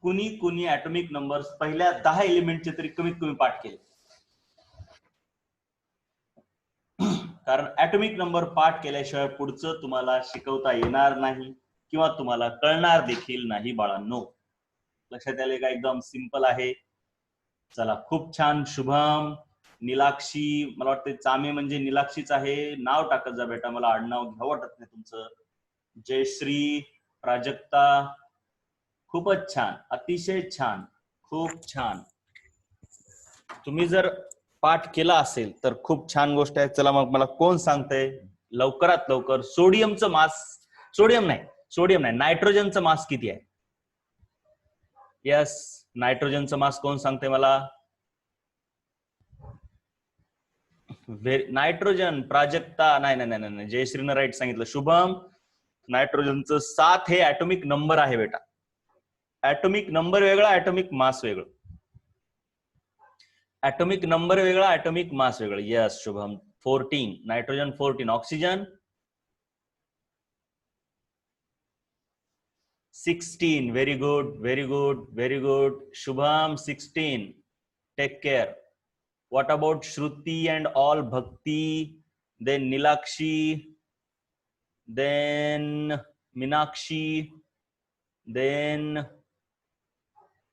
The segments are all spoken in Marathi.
कुणी कुणी ऍटॉमिक नंबर्स पहिल्या 10 एलिमेंटचे तरी कमीत कमी पाठ केले? कारण ऍटॉमिक नंबर पाठ केल्याशिवाय पुढचं तुम्हाला शिकवता येणार नाही किंवा तुम्हाला कळणार देखील नाही बाळांनो. लक्षात आले का? एकदम सिंपल आहे. चला, खूप छान. शुभम, नीलाक्षी, मला वाटतं चामे म्हणजे नीलाक्षीच आहे. नाव टाकत जा बेटा, मला आडनाव घ्यावं वाटत नाही तुमचं. जयश्री, प्राजक्ता, खूपच छान, अतिशय छान, खूप छान. तुम्ही जर पाठ केला असेल तर खूप छान गोष्ट आहे. चला मग मला कोण सांगतंय लवकरात लवकर सोडियमचं मास, सोडियम नाही, नायट्रोजनचं मास किती आहे? यस, नायट्रोजनचं मास कोण सांगते मला? नायट्रोजन, प्राजक्ता, नाही, जयश्रीनं राईट सांगितलं. शुभम, नायट्रोजनचं 7 हे ऍटॉमिक नंबर आहे बेटा. ऍटॉमिक नंबर वेगळा, ऍटॉमिक मास वेगळं. ऍटॉमिक नंबर वेगळा, ऍटॉमिक मास वेगळं. Yes Shubham, 14. Nitrogen 14. Oxygen 16. Very good, very good, very good. Shubham 16. Take care. What about Shruti and all? Bhakti, then Nilakshi, then Minakshi, then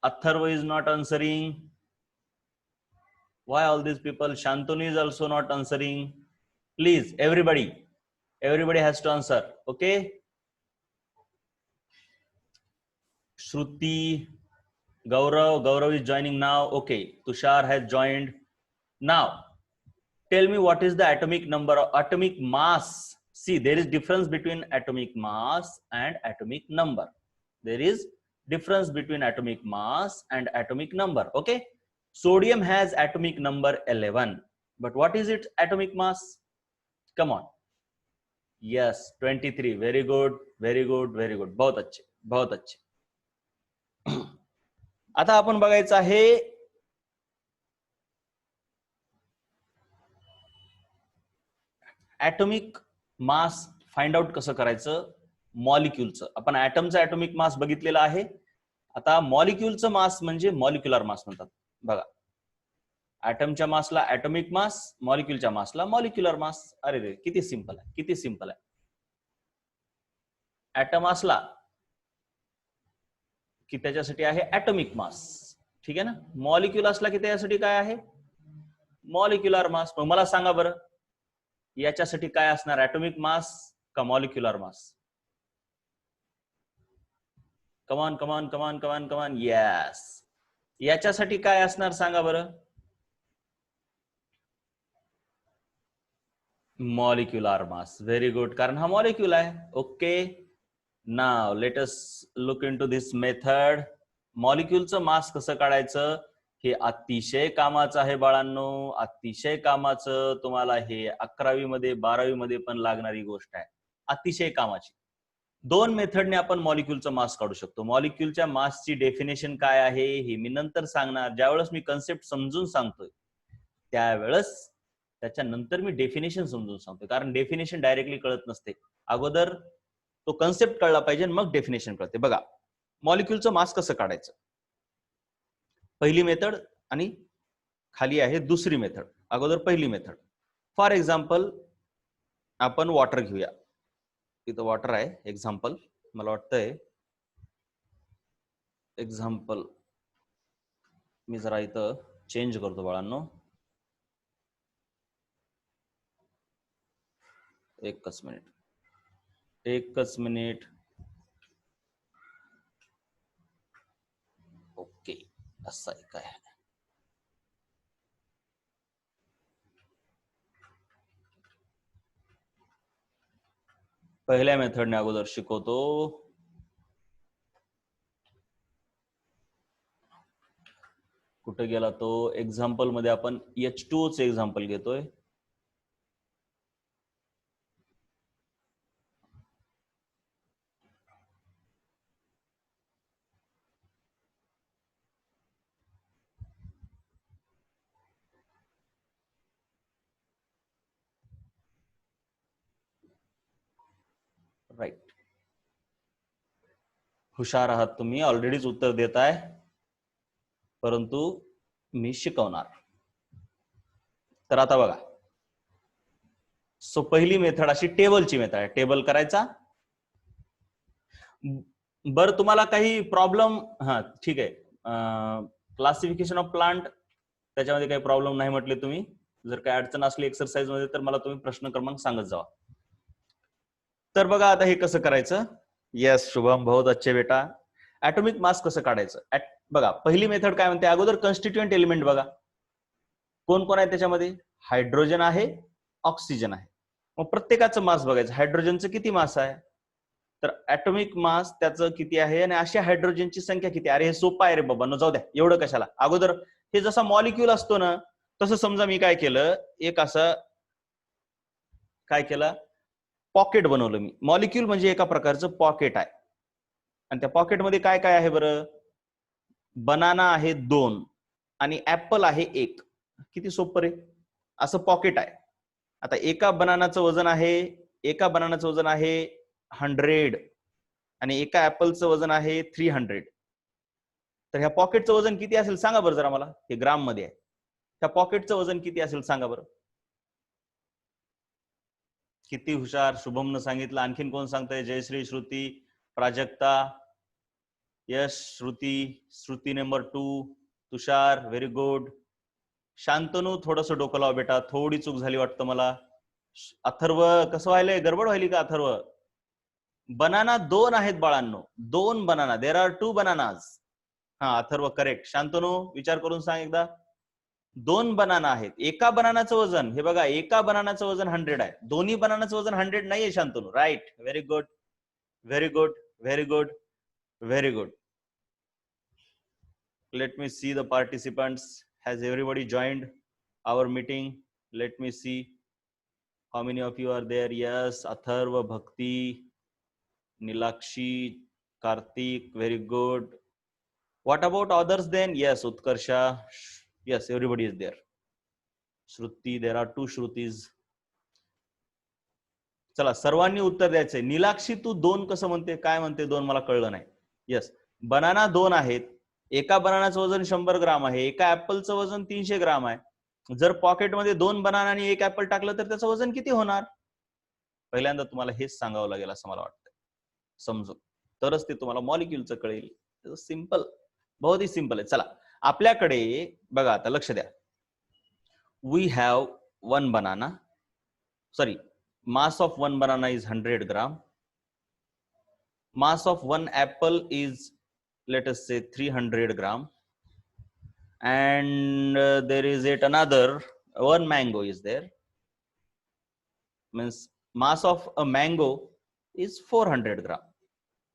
Atharva is not answering. Why all these people? Shantanu is also not answering. Please, everybody has to answer. Okay? Shruti, Gaurav is joining now. Okay, Tushar has joined. Now, tell me what is the atomic number or atomic mass. See, there is difference between atomic mass and atomic number. There is difference between atomic mass and atomic number. Okay, sodium has atomic number 11, but what is its atomic mass? Come on. Yes, 23. Very good, very good, very good. बहुत अच्छे, बहुत अच्छे. आता आपण बघायचं आहे ऍटॉमिक मास फाइंड आउट कसं करायचं मॉलिक्यूलचं. आपण ऍटमचा ऍटॉमिक मास बघितलेला आहे. आता मॉलिक्यूलचं मास म्हणजे मॉलिक्युलर मास म्हणतात. बघा, ऍटमच्या मासला ऍटॉमिक मास, मॉलिक्यूलच्या मासला मॉलिक्युलर मास. अरे रे, किती सिंपल आहे, किती सिंपल आहे. ऍटम असला की त्याच्यासाठी आहे ऍटॉमिक मास, ठीक आहे ना. मॉलिक्यूल असला की त्याच्यासाठी काय आहे? Molecular mass. मग मला सांगा बरं, याच्यासाठी काय असणार, ऍटॉमिक मास का मॉलिक्युलर मास? कमान कमान कमान कमान कमान. यस, याच्यासाठी काय असणार सांगा बरं? Molecular mass. व्हेरी गुड, कारण हा मॉलिक्यूल आहे. Okay, now let us look into this method. मॉलिक्यूलचं मास कसं काढायचं हे अतिशय कामाचं आहे बाळांनो, अतिशय कामाचं. तुम्हाला हे 11वी मध्ये 12वी मध्ये पण लागणारी गोष्ट आहे, अतिशय कामाची. 2 मेथडने आपण मॉलिक्यूलचं मास काढू शकतो. मॉलिक्यूलच्या मासची डेफिनेशन काय आहे हे मी नंतर सांगणार. ज्यावेळेस मी कन्सेप्ट समजून सांगतोय त्यावेळेस त्याच्यानंतर मी डेफिनेशन समजून सांगतोय, कारण डेफिनेशन डायरेक्टली कळत नसते. अगोदर तो कन्सेप्ट कळला पाहिजे, मग डेफिनेशन कळते. बघा, मॉलिक्यूलचं मास कसं काढायचं, पहिली मेथड आणि खाली आहे दुसरी मेथड. अगोदर पहिली मेथड. फॉर एक्झाम्पल आपण वॉटर घेऊया. इथं वॉटर आहे, एक्झाम्पल. मला वाटतंय एक्झाम्पल मी जरा इथं चेंज करतो बाळांनो. एकच मिनिट. ओके, असं आहे काय? पहिल्या मेथडने अगोदर शिकवतो. कुठे गेला तो? एक्झाम्पल मध्ये आपण H2O चे एक्झाम्पल घेतोय. राईट. हुशार आहात तुम्ही, ऑलरेडीच उत्तर देताय, परंतु मी शिकवणार. तर आता बघा, सो पहिली मेथड अशी टेबलची मेथड आहे. टेबल करायचा. बर तुम्हाला काही प्रॉब्लेम? हा ठीक आहे. क्लासिफिकेशन ऑफ प्लांट, त्याच्यामध्ये काही प्रॉब्लेम नाही म्हटले तुम्ही. जर काही अडचण असली एक्सरसाइज मध्ये तर मला तुम्ही प्रश्न क्रमांक सांगत जावा. तर बघा आता हे कसं करायचं. येस शुभम, बहुत अच्छे बेटा. ऍटॉमिक मास कसं काढायचं. बघा पहिली मेथड काय म्हणते, अगोदर कॉन्स्टिट्युएंट एलिमेंट बघा कोण कोण आहे त्याच्यामध्ये. हायड्रोजन आहे, ऑक्सिजन आहे. मग प्रत्येकाचं मास बघायचं. हायड्रोजनचं किती मास आहे, तर ऍटॉमिक मास त्याचं किती आहे आणि अशा हायड्रोजनची संख्या किती. अरे हे सोपं आहे रे बाबा, न जाऊ द्या एवढं कशाला. अगोदर हे जसा मॉलिक्यूल असतो ना, तसं समजा मी काय केलं, एक असं काय केलं, पॉकेट बनवलं मी. मॉलिक्यूल म्हणजे एका प्रकारचं पॉकेट आहे, आणि त्या पॉकेटमध्ये काय काय आहे बरं. बनाना आहे 2 आणि ऍपल आहे 1. किती सोपं रे. असं पॉकेट आहे. आता एका बनानाचं वजन आहे 100 आणि एका ऍपलचं वजन आहे 300. तर ह्या पॉकेटचं वजन किती असेल सांगा बरं जरा मला. हे ग्राम मध्ये आहे. त्या पॉकेटचं वजन किती असेल सांगा बरं. किती हुशार. शुभमनं सांगितलं. आणखीन कोण सांगतंय. जयश्री, श्रुती, प्राजक्ता, यश, श्रुती नंबर 2, तुषार, व्हेरी गुड. शांतनू थोडस डोकं लाव बेटा, थोडी चूक झाली वाटतं मला. अथर्व कसं व्हायलंय, गडबड व्हायली का अथर्व. बनाना 2 आहेत बाळांनो, 2 बनाना. There are 2 bananas. हा अथर्व करेक्ट. शांतनू विचार करून सांग एकदा. 2 बनाना आहेत. एका बनानाचं वजन, हे बघा एका बनानाचं वजन 100 आहे. दोन्ही बनानाचं वजन 100 नाहीये Shantanu. Right, very good, very good, very good, very good. Let me see the participants. Has everybody joined our meeting? Let me see how many of you are there. Yes, Atharva, Bhakti, Nilakshi, Karthik, very good. What about others then? Yes, Utkarsha. Yes, everybody is there. Shruti, there are 2 Shrutis. चला सर्वांनी उत्तर द्यायचंय. नीलाक्षी तू 2 कसं म्हणते, काय म्हणते 2 मला कळलं नाही. येस, बनाना 2 आहेत. एका बनानाचं वजन 100 ग्राम आहे. एका ऍपलचं वजन 300 ग्राम आहे. जर पॉकेटमध्ये 2 बनाना आणि 1 ऍपल टाकलं तर त्याचं वजन किती होणार. पहिल्यांदा तुम्हाला हेच सांगावं लागेल असं मला वाटतं, समजून, तरच ते तुम्हाला मॉलिक्यूलचं कळेल. सिंपल, बहुत ही सिंपल आहे. चला आपल्याकडे बघा आता लक्ष द्या. We have 1 banana, sorry, mass of 1 banana is 100 gram. Mass of 1 apple is, let us say, 300 gram. And there is yet another 1 mango is there. Means mass of a mango is 400 gram.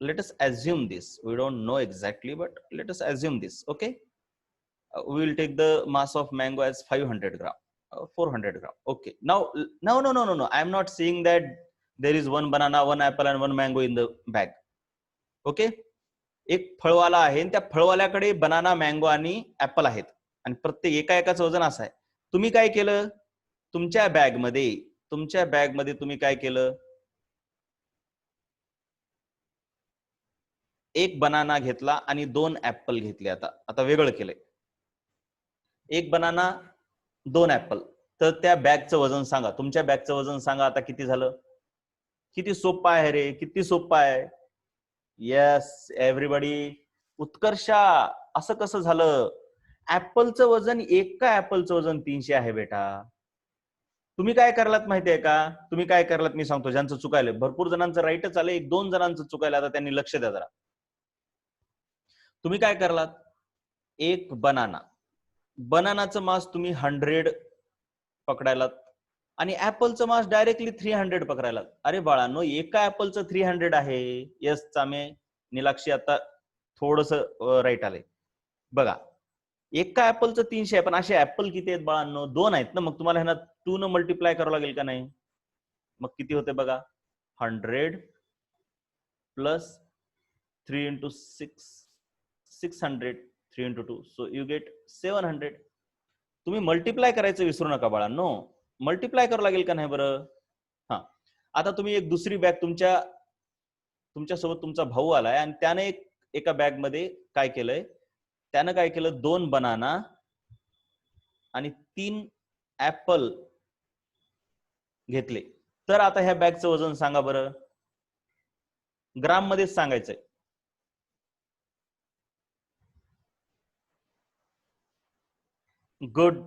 Let us assume this. We don't know exactly, but let us assume this. Okay. We will take the mass of mango as 500 gram. 400 gram. Okay. Now, no. I am not saying that there is 1 banana, 1 apple and 1 mango in the bag. Okay. एक फळवाला आहे, त्या फळवाल्याकडे बनाना, मँगो आणि ऍपल आहेत, आणि प्रत्येक एकाचं वजन असं आहे. तुम्ही काय केलं, तुमच्या बॅगमध्ये तुम्ही काय केलं, 1 बनाना घेतला आणि 2 ऍपल घेतले. आता वेगळं केलंय. 1 बनाना, 2 ऍपल. तर त्या बॅगचं वजन सांगा, तुमच्या बॅगचं वजन सांगा. आता किती झालं. किती सोपं आहे रे, किती सोपं आहे. Yes everybody. उत्कर्षा, असं कसं झालं. ऍपलचं वजन, एका ऍपलचं वजन 300 आहे बेटा. तुम्ही काय करलात माहितीये का, तुम्ही काय करलात मी सांगतो. ज्यांचं चुकायलं, भरपूर जणांचं राईटच आलं, 1-2 जणांचं चुकायला. आता त्यांनी लक्ष द्या जरा. तुम्ही काय करलात, 1 बनानाचं मास तुम्ही 100 पकडायलात आणि ऍपलचं मास डायरेक्टली 300 पकडायलात. अरे बाळांनो, एका ऍपलचं 300 आहे. यस चामे, निलाक्षी आता थोडस राईट आलंय. बघा एका ऍपलचं 300 आहे, पण असे ऍपल किती आहेत बाळांनो, 2 आहेत ना. मग तुम्हाला ह्यांना 2 न मल्टिप्लाय करावं लागेल का नाही. मग किती होते बघा, 100 plus 3 into 6, 600, 3 into 2, so you get 700. तुम्ही मल्टिप्लाय करायचं विसरू नका बाळांनो. मल्टिप्लाय करावं लागेल का नाही बरं. आता तुम्ही एक दुसरी बॅग, तुमच्यासोबत तुमचा भाऊ आलाय आणि त्याने एक एका बॅग मध्ये काय केलंय, त्यानं काय केलं, 2 बनाना आणि 3 ऍपल घेतले. तर आता ह्या बॅगचं वजन सांगा बरं, ग्राम मध्येच सांगायचंय. Good,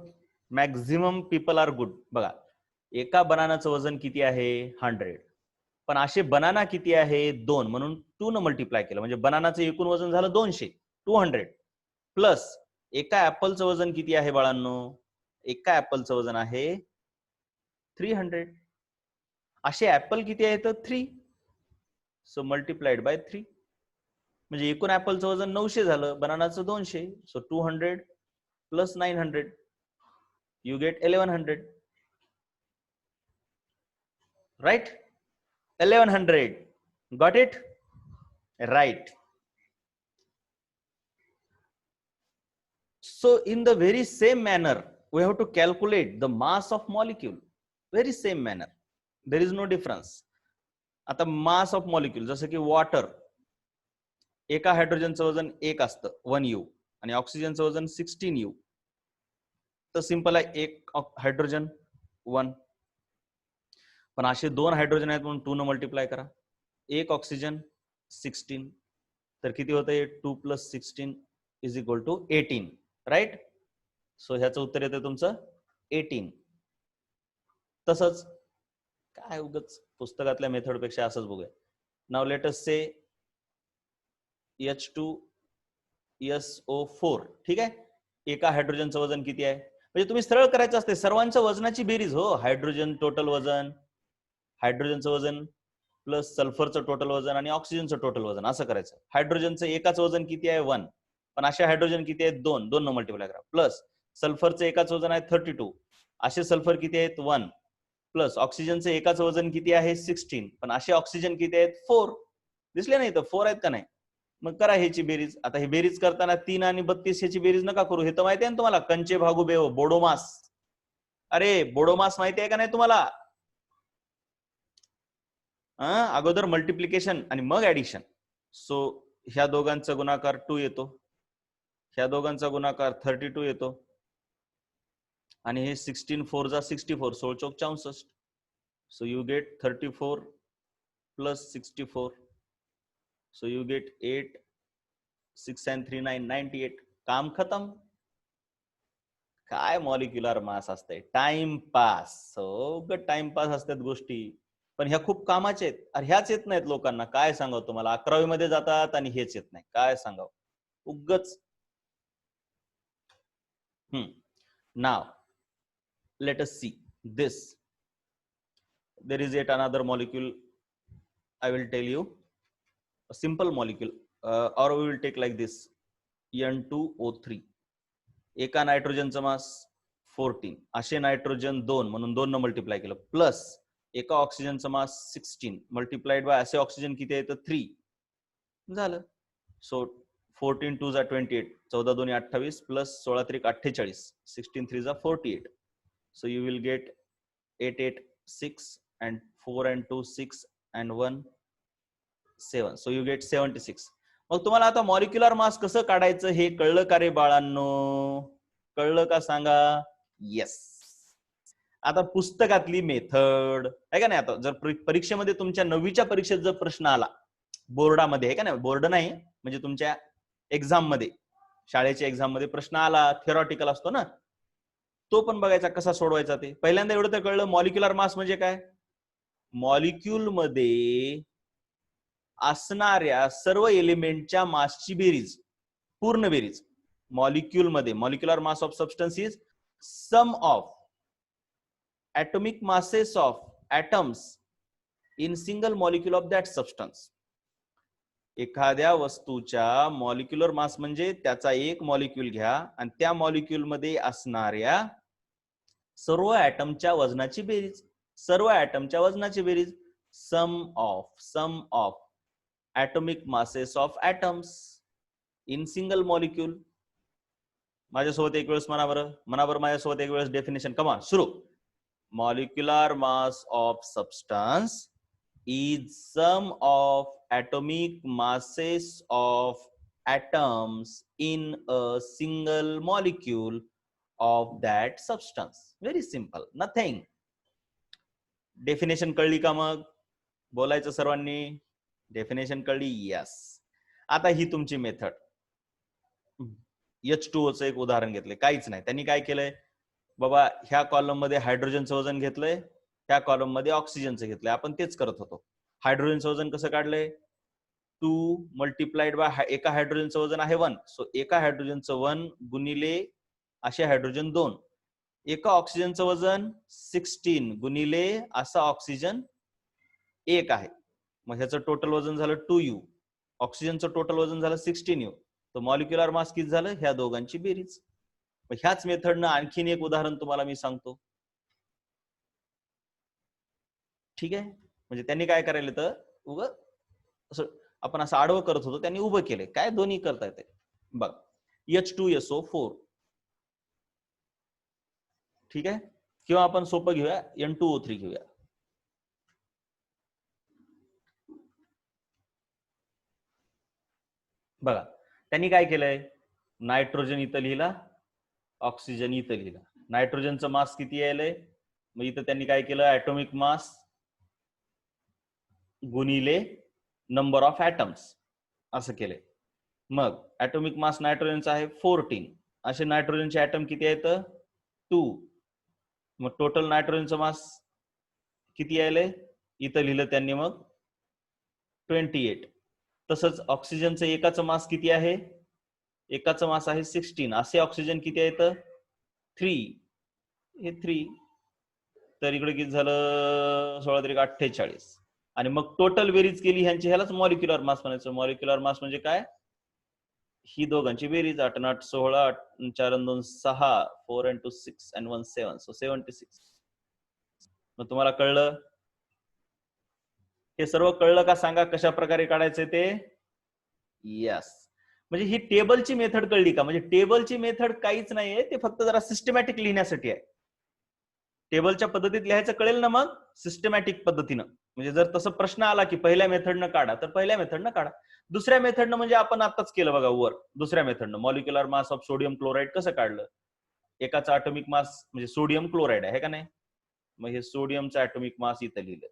maximum people are good. बघा, एका बनानाचं वजन किती आहे, 100. पण असे बनाना किती आहे, 2, म्हणून 2 न मल्टिप्लाय केलं, म्हणजे बनानाचं एकूण वजन झालं 200, 200 प्लस एका ऍपलचं वजन किती आहे बाळांनो, एका ऍपलचं वजन आहे 300. असे ऍपल किती आहेत, 3. सो मल्टिप्लाइड बाय 3, म्हणजे एकूण ऍपलचं वजन 900 झालं, बनानाचं 200. So 200 plus 900, you get 1100, right? 1100, got it? Right. So in the very same manner we have to calculate the mass of molecule. Very same manner, there is no difference. आता mass of molecule, जसं की वॉटर, एका हायड्रोजनचं वजन 1 असतं 1 U, आणि ऑक्सिजनचं वजन 16 U. तर सिंपल आहे, एक हायड्रोजन 1, पण असे 2 हायड्रोजन आहेत म्हणून 2 न मल्टिप्लाय करा. एक ऑक्सिजन 16, तर किती होतंय, 2 + 16 = 18, राईट? सो ह्याचं उत्तर येतं तुमचं 18. तसंच काय उगच पुस्तकातल्या मेथड पेक्षा असंच बघूया. नाव लेट अस से H2SO4, ठीक आहे. एका हायड्रोजनचं वजन किती आहे, म्हणजे तुम्ही सरळ करायचं असते, सर्वांच्या वजनाची बेरीज हो. हायड्रोजन टोटल वजन, हायड्रोजनचं वजन प्लस सल्फरचं टोटल वजन आणि ऑक्सिजनचं टोटल वजन, असं करायचं. हायड्रोजनचं एकाच वजन किती आहे, 1, पण असे हायड्रोजन किती आहेत, 2, 2 न मल्टिप्लाय करा. प्लस सल्फरचं एकाच वजन आहे 32, असे सल्फर किती आहेत, 1. प्लस ऑक्सिजनचं एकाच वजन किती आहे, 16, पण असे ऑक्सिजन किती आहेत, 4. दिसले नाही तर 4 आहेत का नाही? मग करा ह्याची बेरीज. आता ही बेरीज करताना 3 आणि 32 ह्याची बेरीज नका करू, हे तर माहिती आहे ना तुम्हाला, कंचे भागू बेव, बोडोमास. अरे बोडोमास माहिती आहे का नाही तुम्हाला? अगोदर मल्टिप्लिकेशन आणि मग ऍडिशन. सो ह्या दोघांचा गुणाकार 2 येतो, ह्या दोघांचा गुणाकार 32 येतो, आणि हे 16 4 जा 64, 16 चौक 64. So you get 34 plus 64, so you get 8, 6 and 3 9 98. काम खतम. काय मॉलिक्युलर मास असते, टाइमपास. सगळं टाइमपास असतात गोष्टी, पण ह्या खूप कामाच्या आहेत. अरे ह्याच येत नाहीत लोकांना, काय सांगावं तुम्हाला. 11वी मध्ये जातात आणि हेच येत नाही, काय सांगावं उगच. नाव let us see this. There is yet another molecule. I will tell you a simple molecule, or we will take like this, N2O3. एका नायट्रोजनचं मास 14, असे नायट्रोजन 2 म्हणून 2 न मल्टिप्लाय केलं, प्लस एका ऑक्सिजनचं मास 16 मल्टिप्लाइड बाय असे ऑक्सिजन किती आहे, तर 3 झालं. सो 14 2 जा 28, 14 2 28 प्लस 16 3 48, 16 3 जा 48. So you will get 8 8 6 and 4 and 2 6 and 1 7. So you get 76. मग तुम्हाला आता मॉलिक्युलर मास कसं काढायचं हे कळलं का रे बाळांनो? कळलं का सांगा? येस. आता पुस्तकातली मेथड आहे का नाही, आता जर परीक्षेमध्ये तुमच्या 9वीच्या परीक्षेत जर प्रश्न आला बोर्डामध्ये, आहे का नाही, बोर्ड नाही म्हणजे तुमच्या एक्झाम मध्ये, शाळेच्या एक्झाम मध्ये प्रश्न आला, थिअरॉटिकल असतो ना, तो पण बघायचा कसा सोडवायचा. ते पहिल्यांदा एवढं तर कळलं, मॉलिक्युलर मास म्हणजे काय. मॉलिक्यूल मध्ये असणाऱ्या सर्व एलिमेंटच्या मासची बेरीज, पूर्ण बेरीज. मॉलिक्यूल मध्ये molecular mass of substance is sum of atomic masses of atoms in single molecule of that substance. एखाद्या वस्तूच्या मॉलिक्युलर मास म्हणजे त्याचा एक मॉलिक्यूल घ्या आणि त्या मॉलिक्यूल मध्ये असणाऱ्या सर्व ऍटमच्या वजनाची बेरीज, सर्व ऍटमच्या वजनाची बेरीज. सम of atomic masses of atoms in single molecule. माझ्यासोबत एक वेळेस म्हणा बरं, माझ्यासोबत एक वेळेस डेफिनेशन. कमा सुरू. Molecular mass of substance is sum of atomic masses of atoms in a single molecule of that substance. Very simple, nothing. Definition कळली का? मग बोलायचं सर्वांनी. डेफिनेशन कळली? यस. आता ही तुमची मेथड. H2O चं एक उदाहरण घेतलंय, काहीच नाही. त्यांनी काय केलंय बाबा, ह्या कॉलम मध्ये हायड्रोजनचं वजन घेतलंय, ह्या कॉलम मध्ये ऑक्सिजनचं घेतलंय. आपण तेच करत होतो. हायड्रोजनचं वजन कसं काढलंय? 2 मल्टिप्लाइड बाय एका हायड्रोजनचं वजन आहे 1. सो एका हायड्रोजनचं 1 गुणिले असे हायड्रोजन 2. एका ऑक्सिजनचं वजन 16 गुणिले असा ऑक्सिजन 1 आहे. मग ह्याचं टोटल वजन झालं 2U. ऑक्सिजनचं टोटल वजन झालं 16U. तर मॉलिक्युलर मास किती झालं? ह्या दोघांची बेरीज. ह्याच मेथडनं आणखीन एक उदाहरण तुम्हाला मी सांगतो. ठीक आहे. म्हणजे त्यांनी काय करायला तर उगं असं आपण असं आडवं करत होतो, त्यांनी उभं केले. काय दोन्ही करता येते बघ. H2SO4. ठीक आहे. किंवा आपण सोपं घेऊया, N2O3 घेऊया. बघा त्यांनी काय केलंय, नायट्रोजन इथं लिहिला, ऑक्सिजन इथं लिहिला. नायट्रोजनचं मास किती यायलंय? मग इथं त्यांनी काय केलं, ऍटॉमिक मास गुणिले नंबर ऑफ ऍटम्स असं केलंय. मग ऍटॉमिक मास नायट्रोजनचा आहे 14. असे नायट्रोजनचे ऍटम किती आहेत? 2. मग टोटल नायट्रोजनचं मास किती यायलंय? इथं लिहिलं त्यांनी मग 28. तसंच ऑक्सिजनचं एकाचं मास किती आहे? एकाचं मास आहे 16. असे ऑक्सिजन किती आहेत? 3. हे 3. तर इकडे किती झालं? 16 48. आणि मग टोटल बेरीज केली ह्यांची, ह्यालाच मॉलिक्युलर मास म्हणायचं. मॉलिक्युलर मास म्हणजे काय? ही दोघांची बेरीज. 8 8 16, 4 2 6, 4 2 6 and 1 7. सो 76. मग तुम्हाला कळलं? हे सर्व कळलं का? सांगा कशा प्रकारे काढायचं ते. यस. म्हणजे ही टेबलची मेथड कळली का? म्हणजे टेबलची मेथड काहीच नाहीये, ते फक्त जरा सिस्टमॅटिक लिहिण्यासाठी आहे. टेबलच्या पद्धतीत लिहायचं कळेल ना मग, सिस्टमॅटिक पद्धतीनं. म्हणजे जर तसं प्रश्न आला की पहिल्या मेथडनं काढा, तर पहिल्या मेथडनं काढा. दुसऱ्या मेथडनं म्हणजे आपण आताच केलं बघा वर. दुसऱ्या मेथडनं molecular mass of sodium chloride कसं काढलं? एकाचा ॲटॉमिक मास म्हणजे सोडियम क्लोराईड आहे का नाही? मग हे सोडियमचं ॲटॉमिक मास इथं लिहिलं,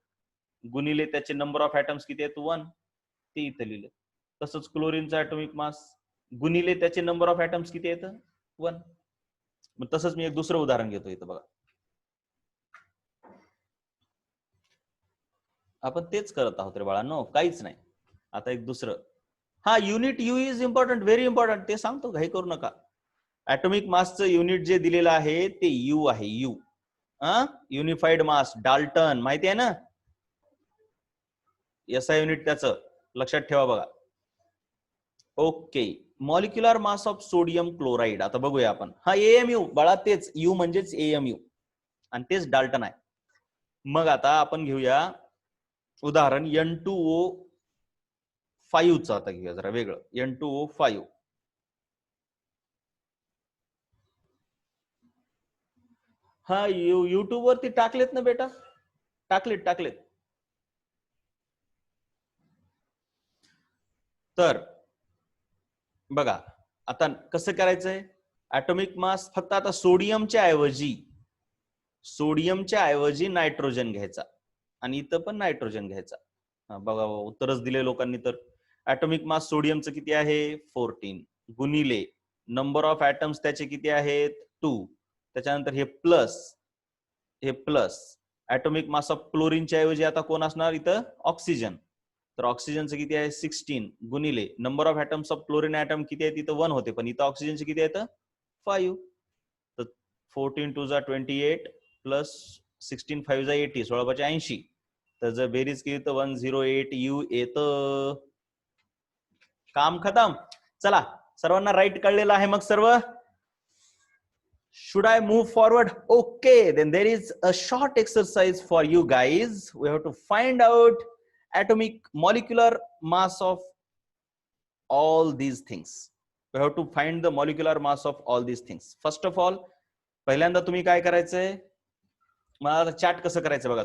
गुणिले त्याचे नंबर ऑफ ॲटम्स किती आहेत? 1. ते इथं लिहिलं. तसंच क्लोरीनचा ॲटॉमिक मास गुणिले त्याचे नंबर ऑफ ॲटम्स किती आहेत? 1. मग तसंच मी एक दुसरं उदाहरण घेतो इथं बघा. आपण तेच करत आहोत रे बाळांनो, काहीच नाही. आता एक दुसरं. हा, unit you is important, very important. ते सांगतो, घाई करू नका. ॲटॉमिक मासचं युनिट जे दिलेलं आहे ते यू आहे. यू. युनिफाईड मास, डाल्टन माहिती आहे ना? SI युनिट त्याचं लक्षात ठेवा बघा. Okay. Molecular mass of sodium chloride आता बघूया आपण. हा AMU बाळा, तेच यू म्हणजेच AMU आणि तेच डाल्टन आहे. मग आता आपण घेऊया उदाहरण N2O5 चं. आता घेऊया जरा वेगळं. N2O5. हा, युट्यूब वरती टाकलेत ना बेटा? टाकलेत. तर बघा आता कसं करायचंय. ॲटॉमिक मास फक्त आता सोडियमच्या ऐवजी नायट्रोजन घ्यायचा आणि इथं पण नायट्रोजन घ्यायचा. बघा उत्तरच दिले लोकांनी. तर ॲटॉमिक मास सोडियमचं किती आहे? 14 गुणिले नंबर ऑफ ॲटम्स त्याचे किती आहेत? 2. त्याच्यानंतर हे प्लस ॲटॉमिक मास ऑफ क्लोरीनच्या ऐवजी आता कोण असणार इथं? ऑक्सिजन. तर ऑक्सिजनचं किती आहे? 16 गुणिले number of atoms of chlorine atom किती आहेत? इथं 1 होते, पण इथं ऑक्सिजनचे किती आहेत? 5. तर 14 2 28 प्लस 16 5 80, 16 5 80. तर जर बेरीज केली तर 108 यू येतं. काम खतम. चला, सर्वांना राईट कळलेलं आहे मग सर्व. Should I move forward? Okay, then there is a short exercise for you guys. We have to find out atomic molecular mass of all these things. We have to find the molecular mass of all these things. First of all, पहिल्यांदा तुम्ही काय करायचंय? मला चॅट कसं करायचं बघा.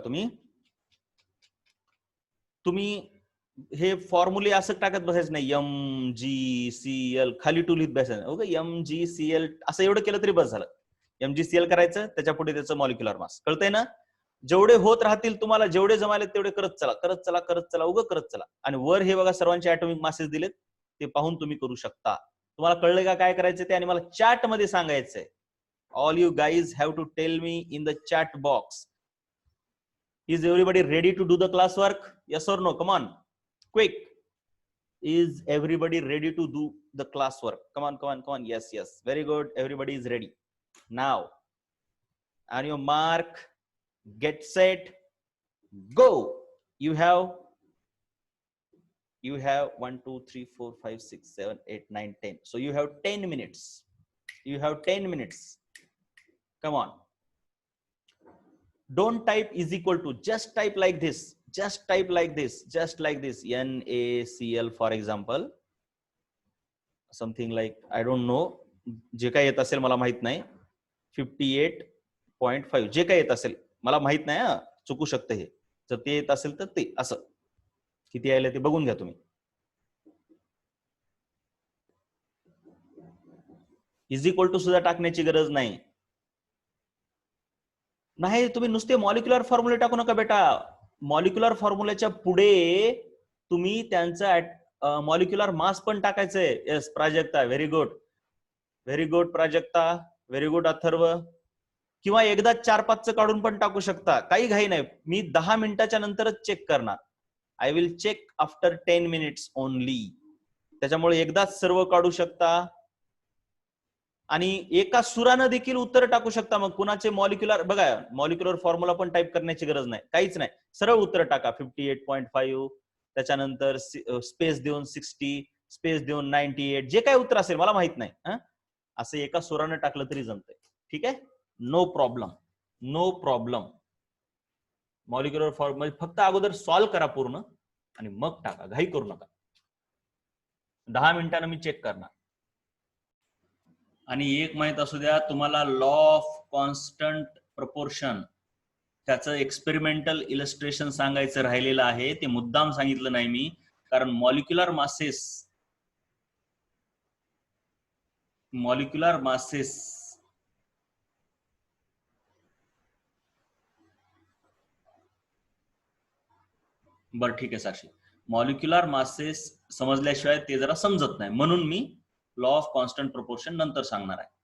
तुम्ही हे फॉर्म्युले असं टाकत बसायचं नाही, MgCl खाली टू लिहित बसायचं. ओके, MgCl असं एवढं केलं तरी बस झालं. MgCl करायचं, त्याच्या पुढे त्याचं मॉलिक्युलर मास. कळतंय ना? जेवढे होत राहतील तुम्हाला, जेवढे जमाले तेवढे करत चला, करत चला, करत चला, उगं करत चला. आणि वर हे बघा सर्वांचे ऍटॉमिक मासेस दिलेत, ते पाहून तुम्ही करू शकता. तुम्हाला कळलं का काय करायचं ते? आणि मला चॅट मध्ये सांगायचंय. All you guys have to tell me in the chat box. Is everybody ready to do the classwork? Yes or no? Come on, quick. Is everybody ready to do the classwork? Come on, come on, come on. Yes, yes. Very good. Everybody is ready. Now, on your mark, get set, go. You have 1, 2, 3, 4, 5, 6, 7, 8, 9, 10. So you have 10 minutes. You have 10 minutes. Come on. Don't type is equal to, just type like this, just type like this, just like this. NaCl, for example, something like, I don't know, जे काय येत असेल मला माहित नाही, 58.5 जे काय येत असेल मला माहित नाही, चुकू शकते हे. जर ते येत असेल तर ते असं किती आले ते बघून घ्या तुम्ही. इज इक्वल टू सुद्धा टाकण्याची गरज नाही. नाही, तुम्ही नुसते मॉलिक्युलर फॉर्म्युले टाकू नका बेटा. मॉलिक्युलर फॉर्म्युल्याच्या पुढे तुम्ही त्यांचा मॉलिक्युलर मास पण टाकायचंय. Yes Prajakta, very good, very good Prajakta, very good Atharva. किंवा एकदा 4-5 काढून पण टाकू शकता, काही घाई नाही. मी 10 मिनिटाच्या नंतरच चेक करणार. I will check after 10 minutes only. त्याच्यामुळे एकदाच सर्व काढू शकता आणि एका सुरानं देखील उत्तर टाकू शकता. मग कुणाचे मॉलिक्युलर बघा, मॉलिक्युलर फॉर्म्युला पण टाईप करण्याची गरज नाही, काहीच नाही. सरळ उत्तर टाका 58.5, त्याच्यानंतर स्पेस देऊन 60, स्पेस देऊन 98, जे काय उत्तर असेल मला माहित नाही, असं एका सुरानं टाकलं तरी जमतंय. ठीक आहे, no problem, no problem. Molecular formula फक्त अगोदर सॉल्व्ह करा पूर्ण आणि मग टाका, घाई करू नका. 10 मिनिटांना मी चेक करणार. आणि एक माहित असू द्या तुम्हाला, लॉ ऑफ कॉन्स्टंट प्रपोर्शन, त्याचं एक्सपेरिमेंटल इलस्ट्रेशन सांगायचं राहिलेलं आहे. ते मुद्दाम सांगितलं नाही मी, कारण मॉलिक्युलर मासेस बरं ठीक आहे साक्षी, मॉलिक्युलर मासेस समजल्याशिवाय ते जरा समजत नाही, म्हणून मी लॉ ऑफ कॉन्स्टंट प्रपोर्शन नंतर सांगणार आहे.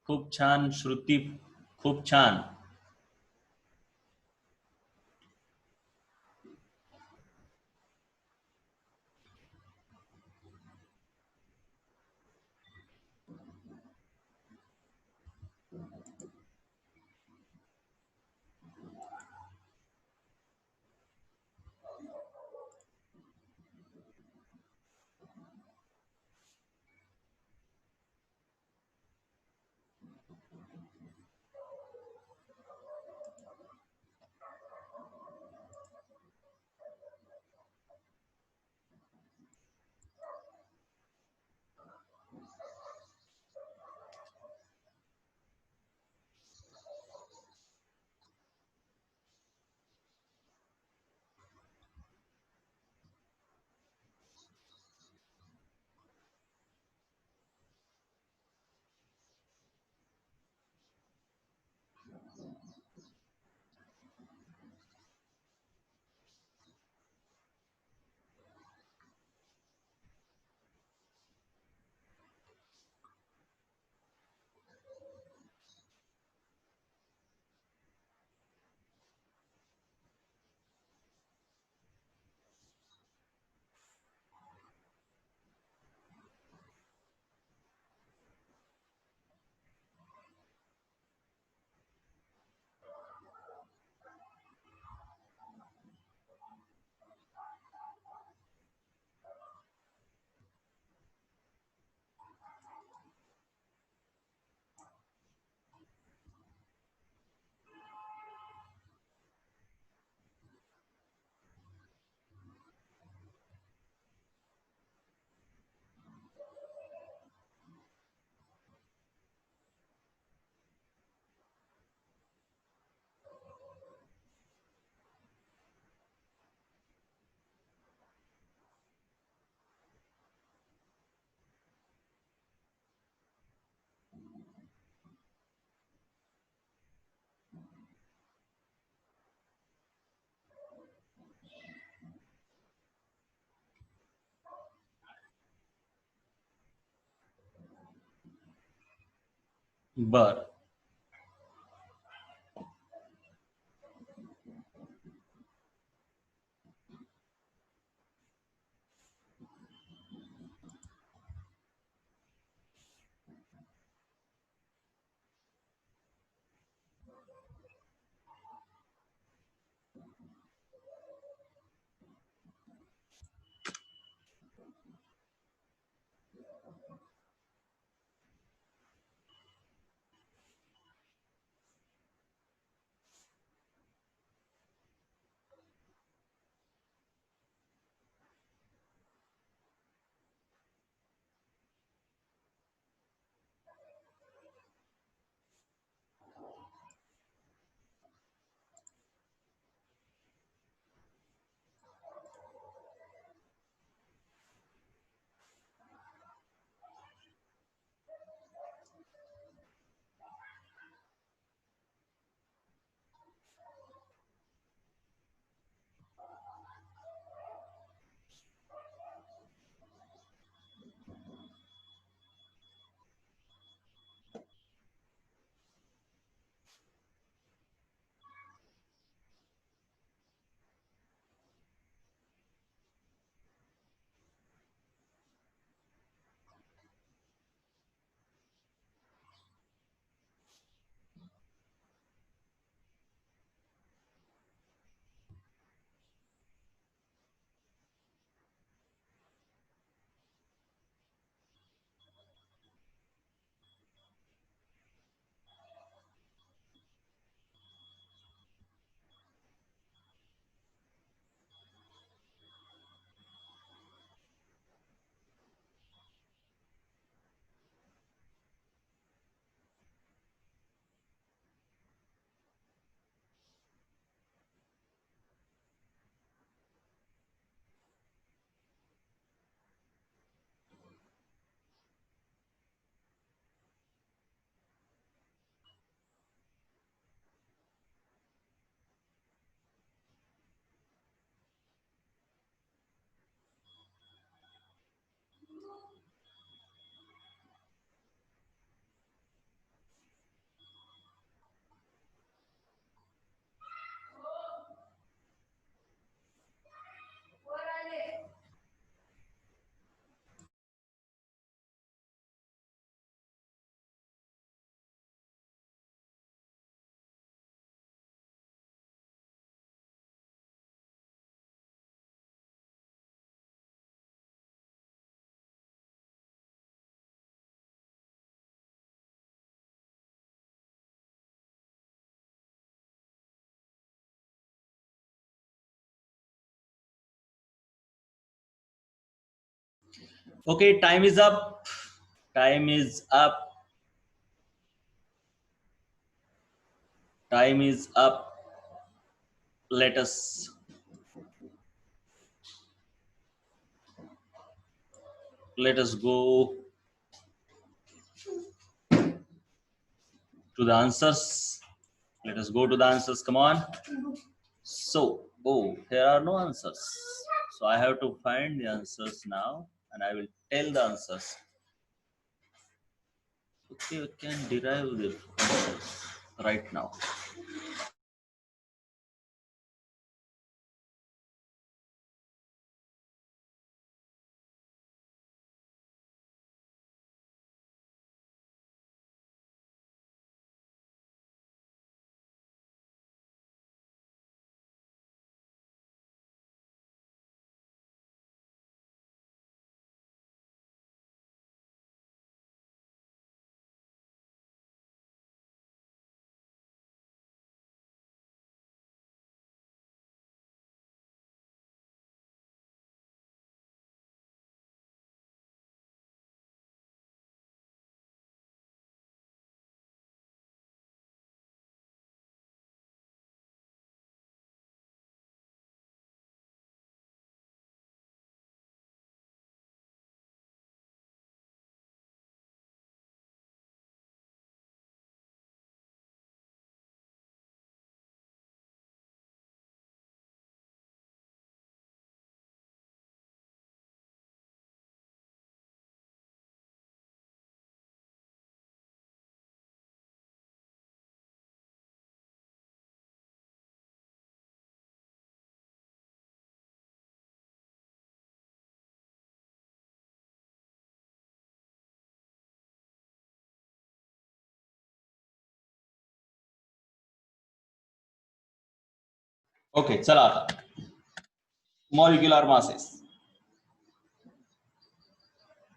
खूप छान श्रुती, खूप छान. बर. Okay, time is up. Time is up. Time is up. Let us go to the answers. Let us go to the answers. Come on. So, oh, here are no answers. So I have to find the answers now, and I will tell the answers. Okay, we can derive the answers right now. Okay चला आता मॉलिक्युलर मासेस.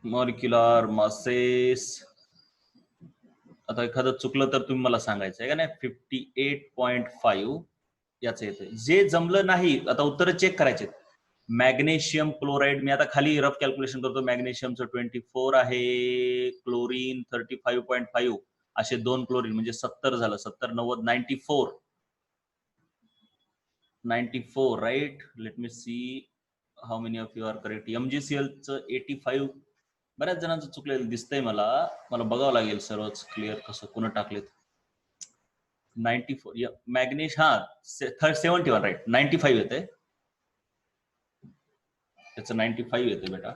मॉलिक्युलर मासेस आता एखादं चुकलं तर तुम्ही मला सांगायचं आहे का नाही. 58.5 याचं येते. जे जमलं नाही आता उत्तर चेक करायचे. मॅग्नेशियम क्लोराईड मी आता खाली रफ कॅल्क्युलेशन करतो. मॅग्नेशियमचं 24 आहे, क्लोरीन 35.5 असे 2 क्लोरीन म्हणजे 70 झालं. 70 90 94 right. Let me see how many of you are correct. MgCl चं 85 बऱ्याच जणांचं चुकलेलं दिसतंय मला बघावं लागेल सर्वच क्लिअर कसं कोण टाकलेत. 94 मॅग्नेश 71 राईट. 95 येते त्याचं 95 येते बेटा.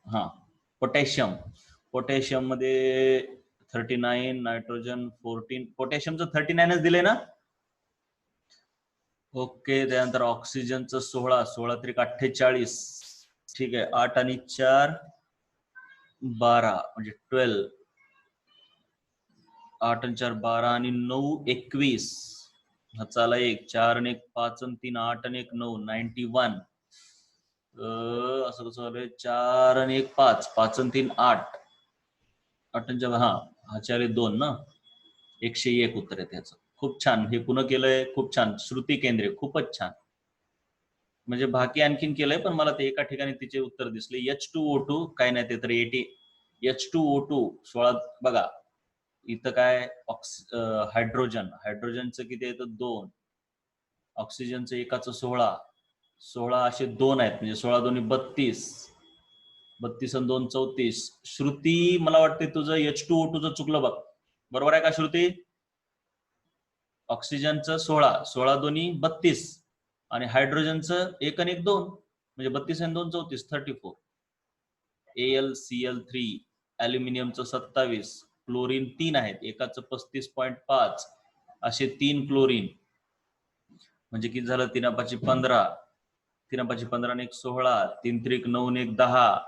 हा पोटॅशियम मध्ये 39, नायट्रोजन 14. पोटॅशियमचं 39च दिले ना. ओके त्यानंतर ऑक्सिजनचं 16 16 त्रिक 48. ठीक आहे 8 आणि 4 12 म्हणजे 12. 8 आणि 4 12 आणि 9 21. हा चाला 1 4 आणि 1 5 आणि 3 8 आणि 1 9 91. असं कसं झालंय 4 आणि 1 5 5 आणि 3 8 8 आणि 4 हा 4 2 ना 101 उत्तर आहे त्याचं. खूप छान हे पुन्हा केलंय. खूप छान. श्रुती केंद्रे खूपच छान. म्हणजे बाकी आणखीन केलंय पण मला ते एका ठिकाणी तिचे उत्तर दिसले. H2O2 काय नाही ते तर 80. H2O2 16 बघा इथं काय हायड्रोजनचं किती येतं 2. ऑक्सिजनचं एकाचं 16 असे 2 आहेत म्हणजे 16 दोन्ही 32. 32 आणि 2 34. श्रुती मला वाटते तुझं H2O2 चुकलं बघ. बरोबर आहे का श्रुती. ऑक्सिजनचं 16 दोन्ही 32 आणि हायड्रोजनचं 1 आणि 1 2 म्हणजे 32 आणि 2 34 34. AlCl3 ॲल्युमिनियमचं 27. क्लोरीन 3 आहेत एकाचं 35.5 असे 3 क्लोरीन म्हणजे किती झालं 3 5 15 3 5 15 आणि 1 16 3 त्रिक 9 आणि 1 10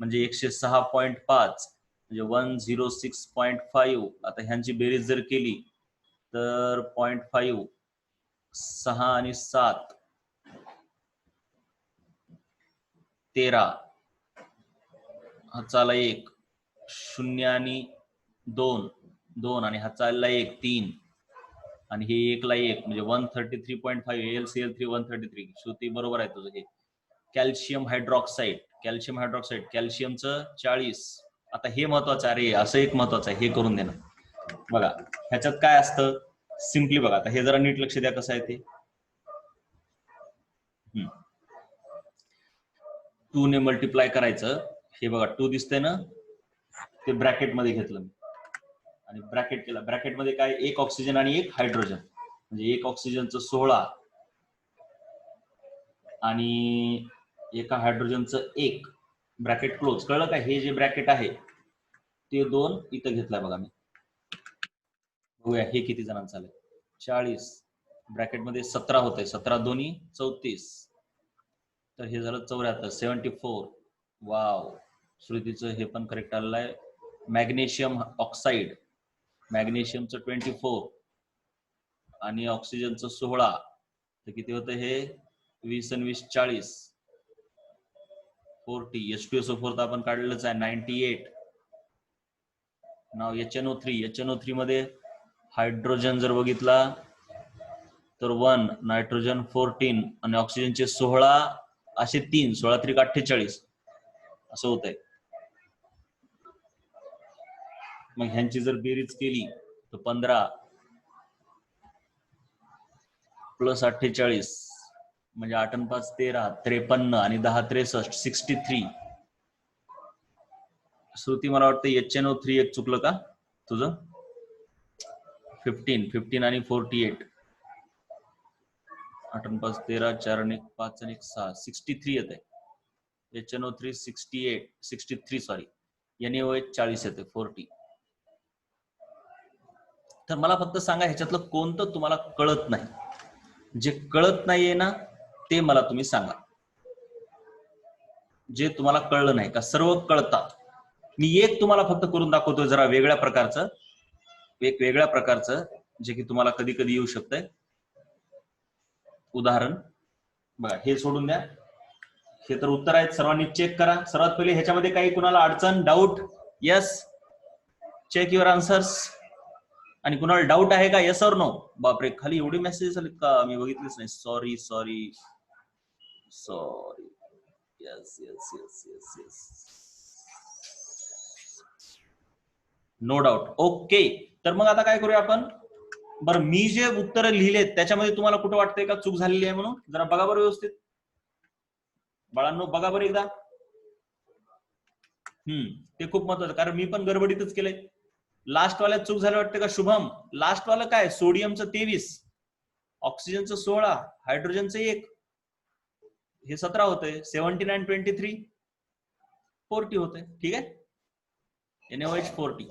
म्हणजे 106.5 म्हणजे 106.5. आता ह्यांची बेरीज जर केली तर 0.5 6 आणि 7 13 हा चाला 1 0 आणि 2 2 आणि हा चालला 1 3 आणि हे 1 ला 1 म्हणजे 133.5. AlCl3 133. श्रुती बरोबर आहे तुझं हे. कॅल्शियम हायड्रॉक्साईड कॅल्शियमचं 40. आता हे महत्वाचं अरे असं एक महत्वाचं आहे हे करून देणं. बघा ह्याच्यात काय असतं सिम्पली बघा आता हे जरा नीट लक्ष द्या कसं आहे ते. 2 ने मल्टिप्लाय करायचं. हे बघा 2 दिसतंय ना ते ब्रॅकेट मध्ये घेतलं मी आणि ब्रॅकेट केला. ब्रॅकेट मध्ये काय 1 ऑक्सिजन आणि 1 हायड्रोजन म्हणजे 1 ऑक्सिजनचं 16 आणि एका हायड्रोजनचं 1 ब्रॅकेट क्लोज. कळलं का. हे जे ब्रॅकेट आहे ते 2 इथं घेतलाय बघा मी. बघूया हे किती जणांचं आलंय. 40 ब्रॅकेट मध्ये 17 होते. 17 दोन्ही 34 तर हे झालं 74 74. वाव श्रुतीचं हे पण करेक्ट आलेलं आहे. मॅग्नेशियम ऑक्साईड मॅग्नेशियमचं 24 आणि ऑक्सिजनचं 16 तर किती होतं हे 20 आणि 20 40 40. H2SO4 तर आपण काढलेलंच आहे 98. नाव HNO3 मध्ये हायड्रोजन जर बघितला तर 1 नायट्रोजन 14 आणि ऑक्सिजनचे 16 असे 3 16 त्रिक 48 असं होत आहे. मग ह्यांची जर बेरीज केली तर 15 प्लस 48 म्हणजे 8 आणि 5 13 53 आणि 10 63 63. श्रुती मला वाटतं HNO3 एक चुकलं का तुझं 15 आणि 48 8 आणि 5 13 4 आणि 1 5 आणि 1 6 63 येत आहे. HNO3 63 सॉरी NaOH 40 येते 40. तर मला फक्त सांगा ह्याच्यातलं कोणतं तुम्हाला कळत नाही. जे कळत नाहीये ना ते मला तुम्ही सांगा. जे तुम्हाला कळलं नाही का सर्व कळतात. मी एक तुम्हाला फक्त करून दाखवतोय जरा वेगळ्या प्रकारचं जे की तुम्हाला कधी कधी येऊ शकतंय. उदाहरण बघा, हे सोडून द्या, हे तर उत्तर आहेत, सर्वांनी चेक करा. सर्वात पहिले ह्याच्यामध्ये काही कुणाला अडचण, doubt? Yes, check your answers. आणि कुणाला डाऊट आहे का? येस और नो? बापरे, खाली एवढे मेसेज आले का, मी बघितलेच नाही. Sorry sorry sorry. Yes yes yes yes yes, no doubt. Okay, तर मग आता काय करूया आपण? बरं, मी जे उत्तर लिहिलेत त्याच्यामध्ये तुम्हाला कुठं वाटतंय का चूक झालेली आहे म्हणून? जरा बघा बरं व्यवस्थित. बाळांनो बघा बरं एकदा. ते खूप महत्वाचं, कारण मी पण गडबडीतच केलंय. लास्ट वाल्यात चूक झाली वाटते का शुभम? लास्ट वाला काय? सोडियमचं 23, ऑक्सिजनचं 16, हायड्रोजनचं 1, हे 17 होतंय. 17 and 23 40 होतंय. ठीक आहे, NaOH 40.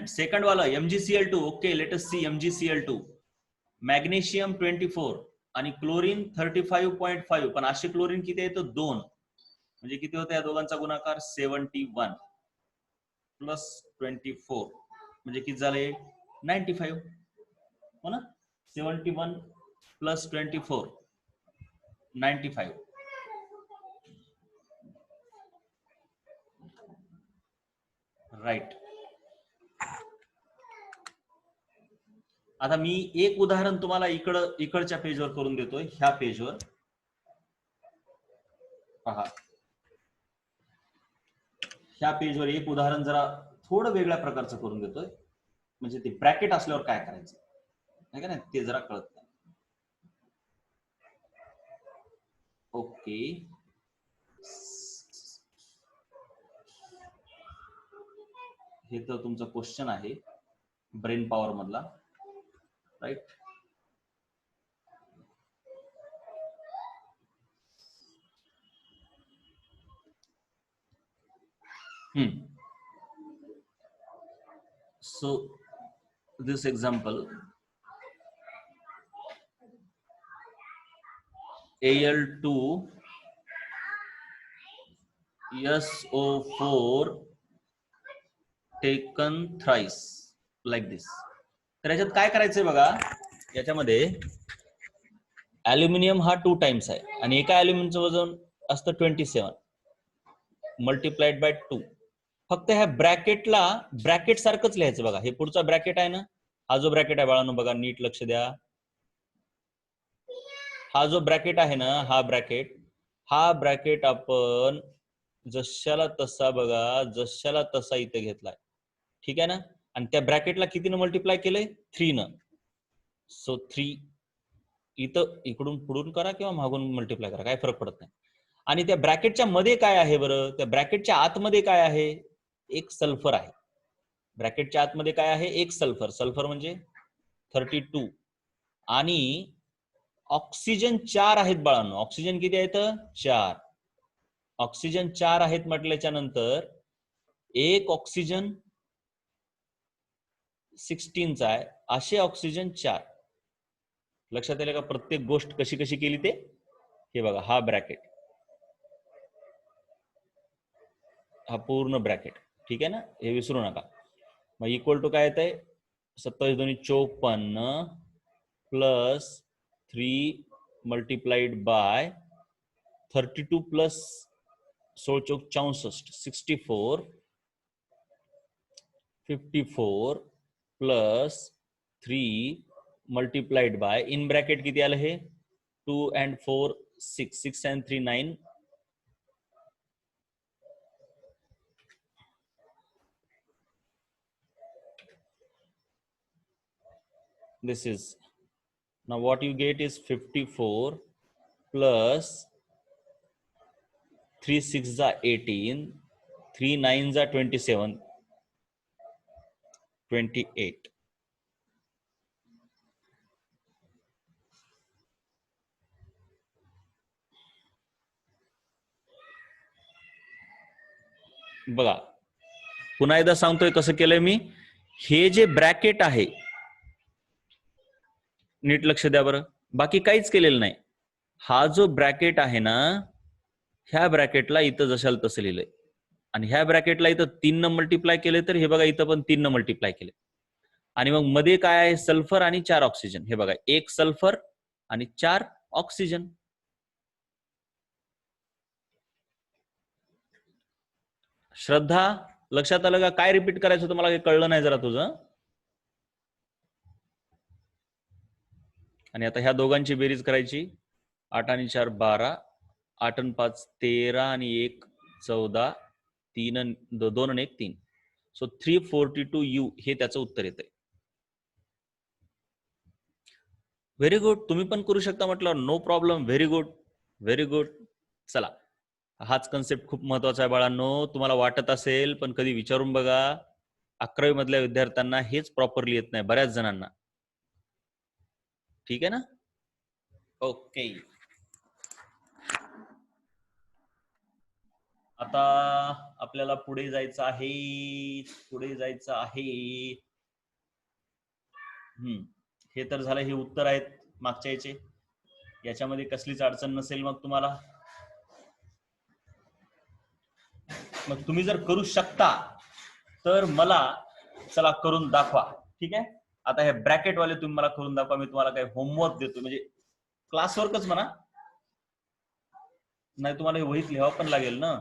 सेकंड वाला MgCl2. Okay, let us see MgCl2. Magnesium 24 आणि क्लोरीन 35.5. पण असे क्लोरीन किती येतं? 2. म्हणजे किती होतं या दोघांचा गुणाकार? 71 प्लस 24 म्हणजे किती झाले? 95. हो ना? 71 प्लस 24 95. राईट. आता मी एक उदाहरण तुम्हाला इकडच्या पेजवर करून देतोय. ह्या पेजवर पहा, ह्या पेजवर एक उदाहरण जरा थोडं वेगळ्या प्रकारचं करून देतोय. म्हणजे ते ब्रॅकेट असल्यावर काय करायचं आहे का नाही ते जरा कळत नाही. ओके, हे तर तुमचा क्वेश्चन आहे ब्रेन पॉवर मधला, right? So this example, Al2SO4 taken thrice like this. तर याच्यात काय करायचंय बघा, याच्यामध्ये ॲल्युमिनियम हा 2 टाइम्स आहे आणि एका ॲल्युमिनियमचं वजन असतं 27 मल्टिप्लाइड बाय 2. फक्त ह्या ब्रॅकेटला ब्रॅकेट सारखंच लिहायचं बघा. हे पुढचा ब्रॅकेट आहे ना, हा जो ब्रॅकेट आहे बाळांनो बघा, नीट लक्ष द्या. हा जो ब्रॅकेट आहे ना, हा ब्रॅकेट आपण जशाला तसा बघा, जशाला तसा इथे घेतलाय. ठीक आहे ना? आणि त्या ब्रॅकेटला कितीनं मल्टिप्लाय केलंय? 3 न. सो 3 इथं इकडून पुढून करा किंवा मागून मल्टिप्लाय करा, काय फरक पडत नाही. आणि त्या ब्रॅकेटच्या मध्ये काय आहे बरं? त्या ब्रॅकेटच्या आतमध्ये काय आहे? एक सल्फर आहे. ब्रॅकेटच्या आतमध्ये काय आहे? एक सल्फर. सल्फर म्हणजे 32 आणि ऑक्सिजन 4 आहेत बाळांनो. ऑक्सिजन किती आहेत? 4. ऑक्सिजन 4 आहेत म्हटल्याच्या नंतर एक ऑक्सिजन 16चा आहे, असे ऑक्सिजन 4. लक्षात आलं का प्रत्येक गोष्ट कशी कशी केली ते? हे बघा, हा ब्रॅकेट, हा पूर्ण ब्रॅकेट. ठीक आहे ना, हे विसरू नका. मग इक्वल टू काय येत आहे? 27 दोन्ही 54 plus 3 multiplied by 32 plus 16 Chowk 64 64 54 plus 3 multiplied by in bracket किती आलं हे? 2 and 4 6 6 and 3 9. This is, now what you get is 54 plus 3 6 are 18, 3 9 are 27, 28. बघा, पुन्हा एकदा सांगतोय कसं केलंय मी. हे जे ब्रॅकेट आहे, नीट लक्ष द्या बरं, बाकी काहीच केलेलं नाही. हा जो ब्रॅकेट आहे ना, ह्या ब्रॅकेटला इथं जशाला तसं लिहिलंय आणि ह्या ब्रॅकेटला इथं 3 न मल्टिप्लाय केले तर हे बघा इथं पण 3 न मल्टिप्लाय केले. आणि मग मध्ये काय आहे, सल्फर आणि 4 ऑक्सिजन. हे बघा 1 सल्फर आणि 4 ऑक्सिजन. श्रद्धा लक्षात आलं का? काय रिपीट करायचं तुम्हाला? काही कळलं नाही जरा तुझं. आणि आता ह्या दोघांची बेरीज करायची. 8 आणि 4 12, 8 आणि 5 13 आणि 1 14, 3 2 आणि 1 3. सो 342 U हे त्याचं उत्तर येतंय. Very good. तुम्ही पण करू शकता म्हटलं, no problem. Very good, very good. चला, हाच कन्सेप्ट खूप महत्वाचा आहे बाळांनो. तुम्हाला वाटत असेल पण कधी विचारून बघा, 11वी मधल्या विद्यार्थ्यांना हेच प्रॉपरली येत नाही, बऱ्याच जणांना. ठीक आहे ना? ओके. आता आपल्याला पुढे जायचं आहे, पुढे जायचं आहे. हे तर झालं, हे उत्तर आहेत मागच्या याचे. याच्यामध्ये कसलीच अडचण नसेल मग तुम्हाला. मग तुम्ही जर करू शकता तर मला चला करून दाखवा. ठीक आहे. आता हे ब्रॅकेट वाले तुम्ही मला करून दाखवा. मी तुम्हाला काही होमवर्क देतो, म्हणजे क्लासवर्कच म्हणा. नाही तुम्हाला हे वहीत लिहावं पण लागेल ना.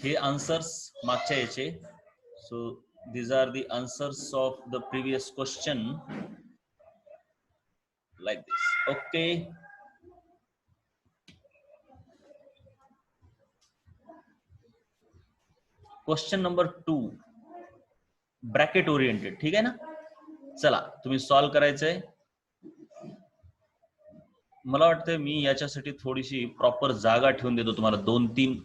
हे आन्सर्स मागच्या याचे. So these are the answers of the previous question, like this. Okay. Question number 2, bracket oriented. ठीक आहे ना? चला तुम्ही सॉल्व करायचंय. मला वाटतं मी याच्यासाठी थोडीशी प्रॉपर जागा ठेवून देतो तुम्हाला. 2-3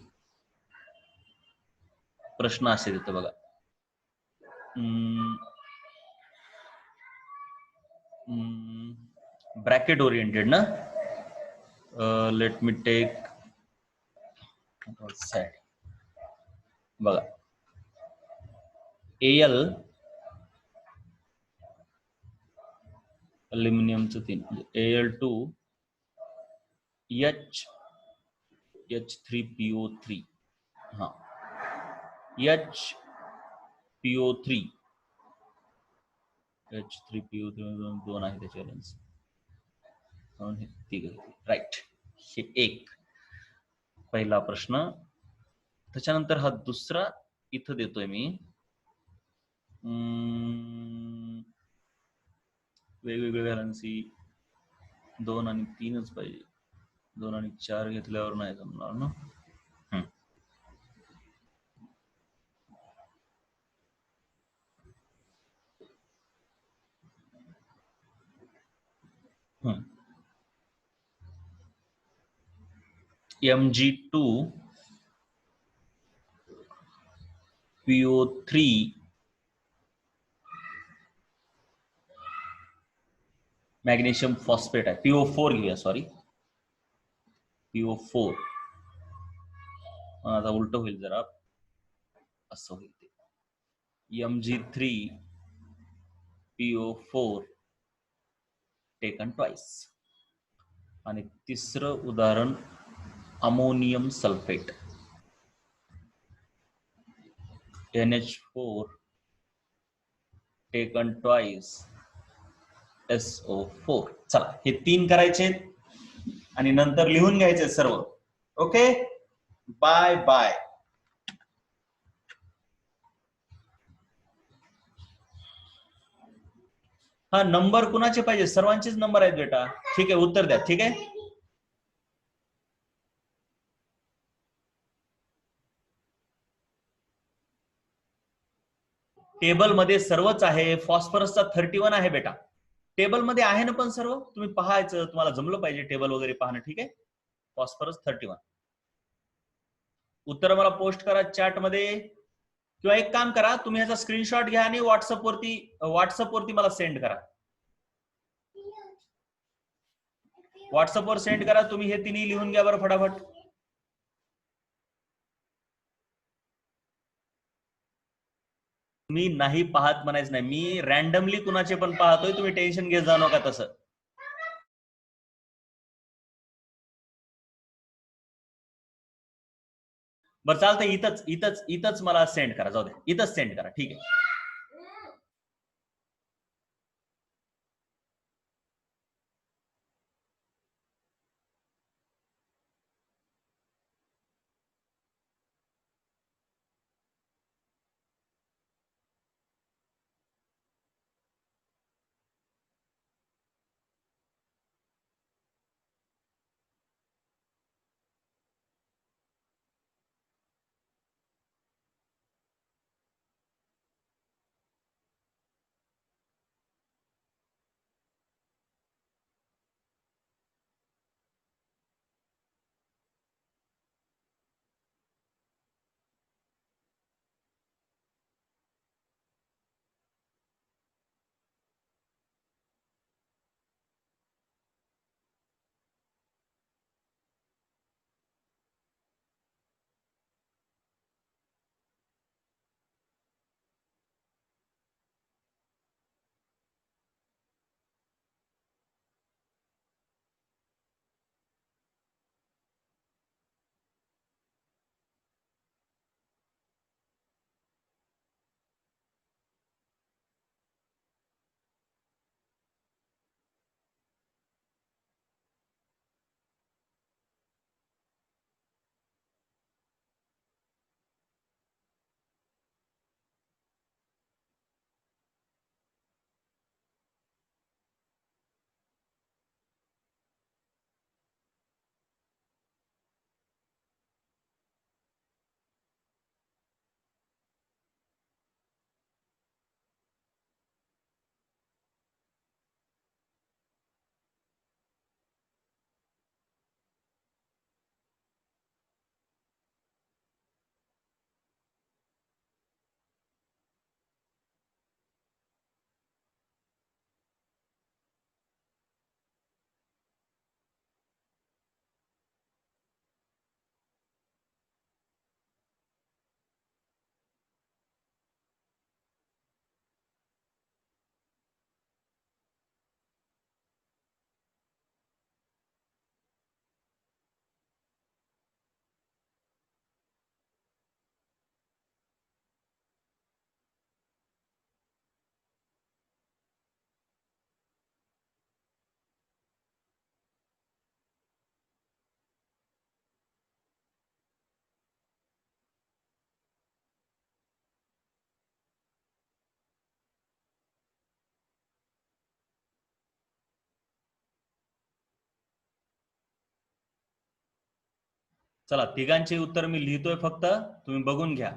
प्रश्न असे देतो बघा. ब्रॅकेट ओरिएंटेड ना. लेट मी टेक बघा. Al अल्युमिनियमचं 3, Al2 H3PO3. हा, HPO3 2 आहे त्याचे बॅलन्स. राईट. हे एक पहिला प्रश्न. त्याच्यानंतर हा दुसरा इथं देतोय मी. वेगवेगळे व्हॅलन्सी 2 आणि 3च पाहिजे. 2 आणि 4 घेतल्यावर नाही जमणार ना. Mg2 PO3 मॅग्नेशियम फॉस्फेट आहे. PO4 लिहा, सॉरी PO4. आता उलट होईल जरा, असं होईल ते. Mg3 PO4 taken twice. आणि तिसरं उदाहरण ammonium sulphate NH4 taken twice SO4. चला हे 3 करायचे आणि नंतर लिहून घ्यायचे सर्व. Okay, bye bye. हा, नंबर कुणाचे पाहिजे? सर्वांचेच नंबर आहेत बेटा. ठीक आहे, उत्तर द्या. ठीक आहे. टेबल मध्ये सर्वच आहे. फॉस्फरसचा 31 आहे बेटा. टेबल मध्ये आहे ना पण सर्व. तुम्ही पाहायचं, तुम्हाला जमलं पाहिजे टेबल वगैरे पाहणं. ठीक आहे. फॉस्फरस 31. उत्तर मला पोस्ट करा चॅट मध्ये, किंवा एक काम करा, तुम्ही याचा स्क्रीनशॉट घ्या आणि व्हॉट्सअपवरती मला सेंड करा. व्हॉट्सअपवर सेंड करा. तुम्ही हे तिन्ही लिहून घ्या बरं फटाफट. मी नाही पाहत म्हणायचं नाही, मी रॅन्डमली कुणाचे पण पाहतोय. तुम्ही टेन्शन घेत जाऊ नका तसं. बरं चालतंय, इथंच इथंच इथंच मला सेंड करा, जाऊ द्या, इथंच सेंड करा, ठीक आहे. चला, तिघांचे उत्तर मी लिहितोय, फक्त तुम्ही बघून घ्या.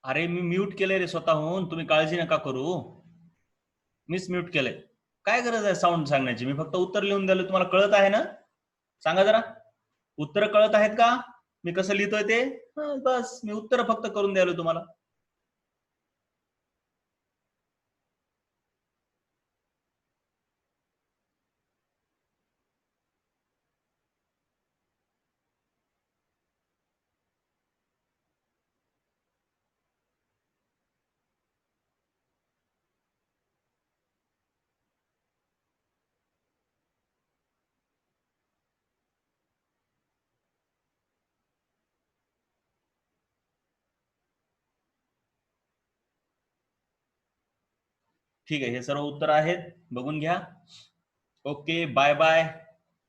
अरे मी म्यूट केलंय रे स्वतःहून, तुम्ही काळजी नका करू. मीच म्यूट केलंय. काय गरज आहे साऊंड सांगण्याची? मी फक्त उत्तर लिहून द्यालो, तुम्हाला कळत आहे ना? सांगा जरा, उत्तर कळत आहेत का मी कसं लिहितोय ते? बस मी उत्तर फक्त करून द्यालो तुम्हाला. ठीक आहे, हे सर्व उत्तर आहेत, बघून घ्या. Okay, bye bye,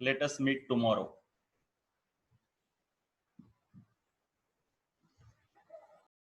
let us meet tomorrow.